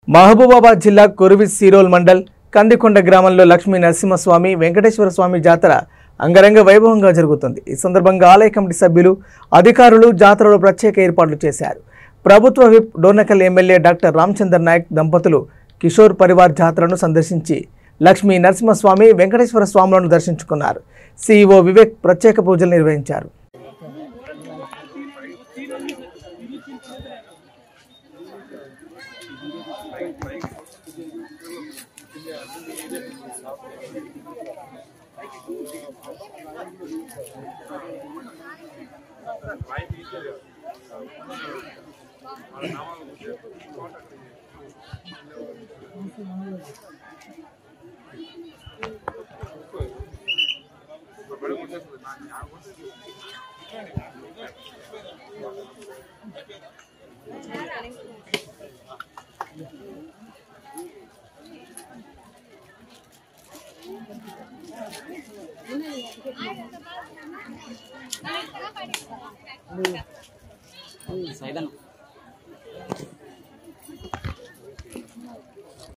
మహబూబాబాద్ జిల్లా కొరువి సీరోల్ మండల్ కందికొండ గ్రామంలో లక్ష్మీ నరసింహస్వామి వెంకటేశ్వర స్వామి జాతర అంగరంగ వైభవంగా జరుగుతుంది। ఈ సందర్భంగా ఆలయ కమిటీ సభ్యులు అధికారులు జాతరలో ప్రత్యేక ఏర్పాట్లు చేశారు। ప్రభుత్వ whip Dornakal MLA doctor Ramachandra Naik దంపతులు కిషోర్ పరివార్ జాతరను సందర్శించి లక్ష్మీ నరసింహస్వామి వెంకటేశ్వర స్వాములను దర్శించుకున్నారు। సిఇఓ వివేక్ ప్రత్యేక పూజలు నిర్వహించారు। సైదన్